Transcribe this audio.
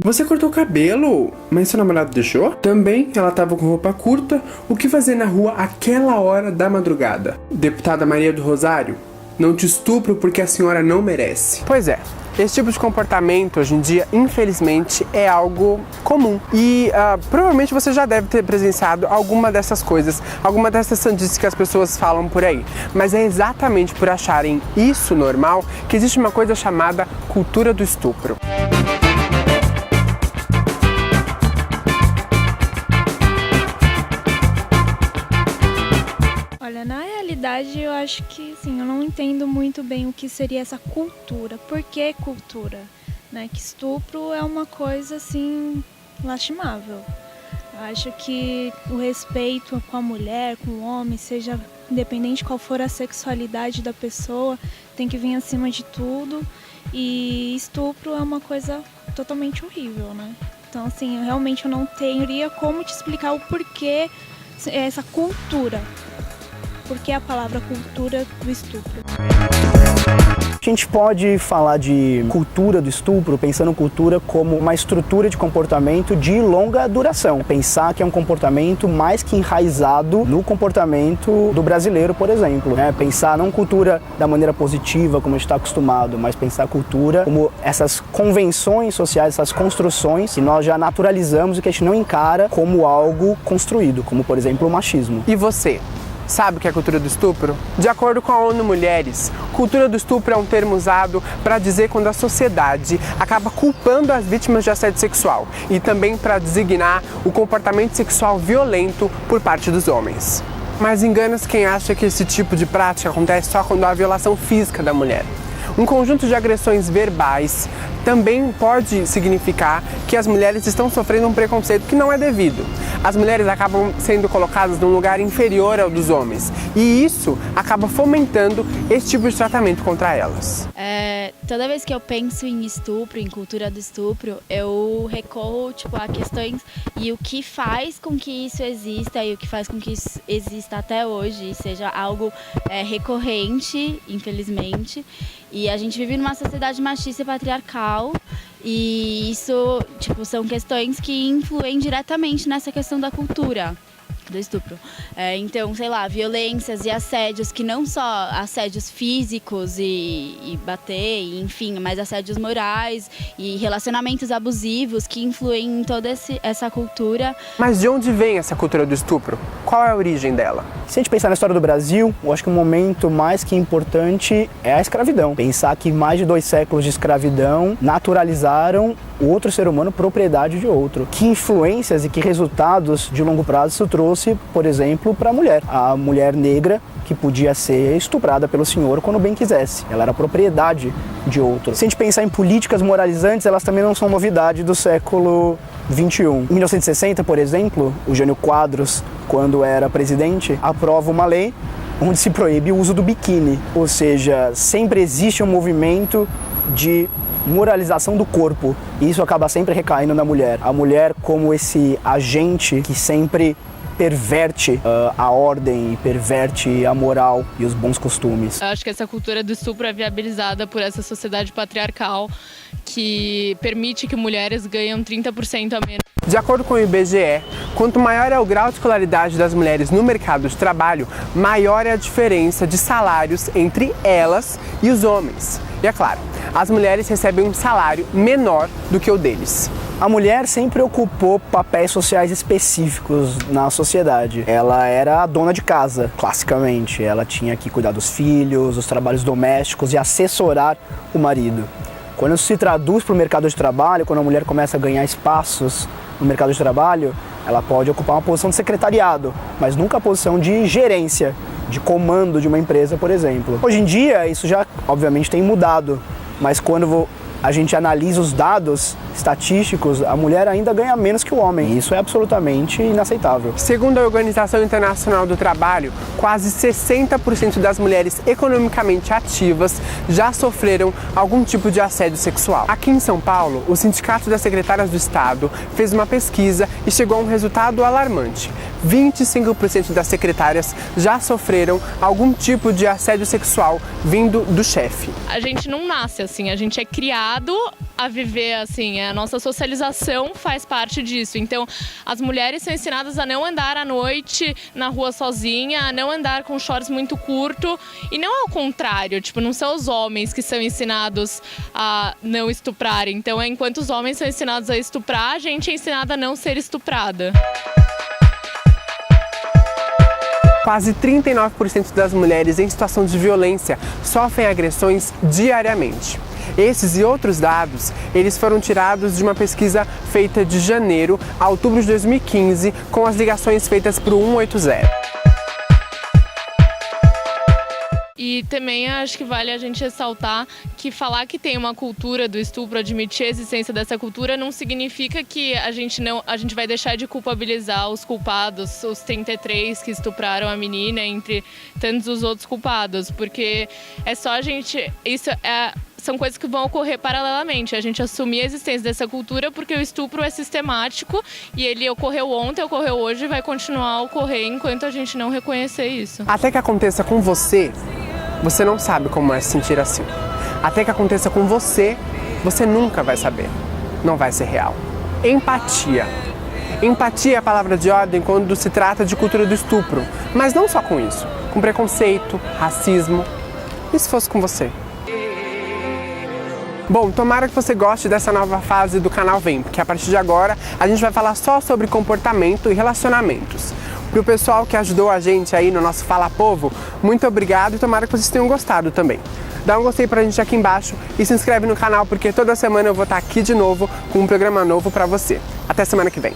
Você cortou o cabelo, mas seu namorado deixou? Também ela tava com roupa curta, o que fazer na rua àquela hora da madrugada? Deputada Maria do Rosário, não te estupro porque a senhora não merece. Pois é. Esse tipo de comportamento, hoje em dia, infelizmente, é algo comum. E provavelmente você já deve ter presenciado alguma dessas coisas, alguma dessas sandices que as pessoas falam por aí. Mas é exatamente por acharem isso normal que existe uma coisa chamada cultura do estupro. Na realidade, eu acho que, assim, eu não entendo muito bem o que seria essa cultura. Por que cultura? Né? Que estupro é uma coisa, assim, lastimável. Eu acho que o respeito com a mulher, com o homem, seja independente de qual for a sexualidade da pessoa, tem que vir acima de tudo. E estupro é uma coisa totalmente horrível, né? Então, assim, eu não teria como te explicar o porquê essa cultura. Por que a palavra cultura do estupro? A gente pode falar de cultura do estupro pensando cultura como uma estrutura de comportamento de longa duração. Pensar que é um comportamento mais que enraizado no comportamento do brasileiro, por exemplo. Pensar não cultura da maneira positiva, como a gente está acostumado, mas pensar cultura como essas convenções sociais, essas construções que nós já naturalizamos e que a gente não encara como algo construído, como, por exemplo, o machismo. E você? Sabe o que é cultura do estupro? De acordo com a ONU Mulheres, cultura do estupro é um termo usado para dizer quando a sociedade acaba culpando as vítimas de assédio sexual e também para designar o comportamento sexual violento por parte dos homens. Mas engana-se quem acha que esse tipo de prática acontece só quando há violação física da mulher. Um conjunto de agressões verbais também pode significar que as mulheres estão sofrendo um preconceito que não é devido. As mulheres acabam sendo colocadas num lugar inferior ao dos homens e isso acaba fomentando esse tipo de tratamento contra elas. Toda vez que eu penso em estupro, em cultura do estupro, eu recorro a questões e o que faz com que isso exista e o que faz com que isso exista até hoje e seja algo recorrente, infelizmente. E a gente vive numa sociedade machista e patriarcal e isso, são questões que influem diretamente nessa questão da cultura do estupro. Então, violências e assédios que não só assédios físicos e bater, enfim, mas assédios morais e relacionamentos abusivos que influem em toda essa cultura. Mas de onde vem essa cultura do estupro? Qual é a origem dela? Se a gente pensar na história do Brasil, eu acho que um momento mais que importante é a escravidão. Pensar que mais de 2 séculos de escravidão naturalizaram o outro ser humano propriedade de outro. Que influências e que resultados de longo prazo isso trouxe, por exemplo, para a mulher. A mulher negra que podia ser estuprada pelo senhor quando bem quisesse. Ela era propriedade de outro. Se a gente pensar em políticas moralizantes, elas também não são novidade do século XXI. Em 1960, por exemplo, o Jânio Quadros, quando era presidente, aprova uma lei onde se proíbe o uso do biquíni. Ou seja, sempre existe um movimento de moralização do corpo. E isso acaba sempre recaindo na mulher. A mulher como esse agente que sempre perverte a ordem, perverte a moral e os bons costumes. Eu acho que essa cultura do estupro é viabilizada por essa sociedade patriarcal que permite que mulheres ganhem 30% a menos. De acordo com o IBGE, quanto maior é o grau de escolaridade das mulheres no mercado de trabalho, maior é a diferença de salários entre elas e os homens. E é claro, as mulheres recebem um salário menor do que o deles. A mulher sempre ocupou papéis sociais específicos na sociedade. Ela era a dona de casa, classicamente. Ela tinha que cuidar dos filhos, dos trabalhos domésticos e assessorar o marido. Quando isso se traduz para o mercado de trabalho, quando a mulher começa a ganhar espaços no mercado de trabalho, ela pode ocupar uma posição de secretariado, mas nunca a posição de gerência, de comando de uma empresa, por exemplo. Hoje em dia, isso já, obviamente, tem mudado, mas quando a gente analisa os dados estatísticos, a mulher ainda ganha menos que o homem. E isso é absolutamente inaceitável. Segundo a Organização Internacional do Trabalho, quase 60% das mulheres economicamente ativas já sofreram algum tipo de assédio sexual. Aqui em São Paulo, o Sindicato das Secretárias do Estado fez uma pesquisa e chegou a um resultado alarmante. 25% das secretárias já sofreram algum tipo de assédio sexual vindo do chefe. A gente não nasce assim, a gente é criado a viver assim, a nossa socialização faz parte disso. Então, as mulheres são ensinadas a não andar à noite na rua sozinha, a não andar com shorts muito curto, e não ao contrário, tipo, não são os homens que são ensinados a não estuprar. Então, enquanto os homens são ensinados a estuprar, a gente é ensinada a não ser estuprada. Quase 39% das mulheres em situação de violência sofrem agressões diariamente. Esses e outros dados, eles foram tirados de uma pesquisa feita de janeiro a outubro de 2015 com as ligações feitas para o 180. E também acho que vale a gente ressaltar que falar que tem uma cultura do estupro, admitir a existência dessa cultura, não significa que a gente vai deixar de culpabilizar os culpados, os 33 que estupraram a menina, entre tantos os outros culpados, porque é só a gente... São coisas que vão ocorrer paralelamente. A gente assumir a existência dessa cultura porque o estupro é sistemático e ele ocorreu ontem, ocorreu hoje e vai continuar a ocorrer enquanto a gente não reconhecer isso. Até que aconteça com você, você não sabe como é se sentir assim. Até que aconteça com você, você nunca vai saber. Não vai ser real. Empatia. Empatia é a palavra de ordem quando se trata de cultura do estupro. Mas não só com isso. Com preconceito, racismo. E se fosse com você? Bom, tomara que você goste dessa nova fase do canal Vem, porque a partir de agora a gente vai falar só sobre comportamento e relacionamentos. Para o pessoal que ajudou a gente aí no nosso Fala Povo, muito obrigado e tomara que vocês tenham gostado também. Dá um gostei pra gente aqui embaixo e se inscreve no canal porque toda semana eu vou estar aqui de novo com um programa novo pra você. Até semana que vem.